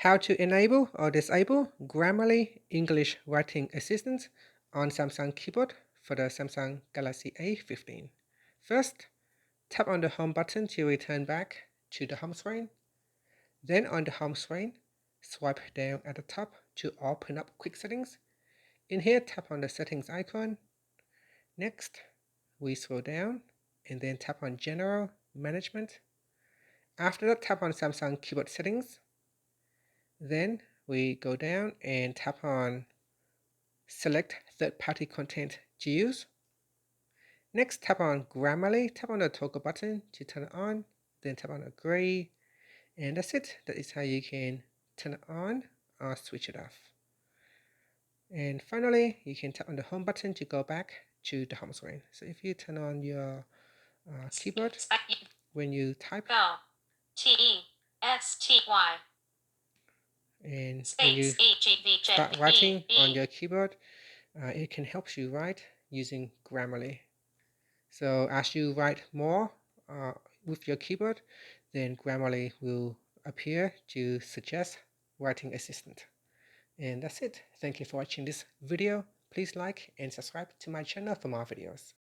How to enable or disable Grammarly English Writing Assistant on Samsung keyboard for the Samsung Galaxy A15. First, tap on the home button to return back to the home screen. Then on the home screen, swipe down at the top to open up quick settings. In here, tap on the settings icon. Next, we scroll down and then tap on General Management. After that, tap on Samsung keyboard settings. Then we go down and tap on select third-party content to use. Next, tap on Grammarly, tap on the toggle button to turn it on, then tap on agree, and that's it. That is how you can turn it on or switch it off. And finally, you can tap on the home button to go back to the home screen. So if you turn on your keyboard, when you type, T-E-S-T-Y, and when you space E-G-V-J start writing on your keyboard, it can help you write using Grammarly. So as you write more with your keyboard, then Grammarly will appear to suggest writing assistant. And that's it. Thank you for watching this video. Please like and subscribe to my channel for more videos.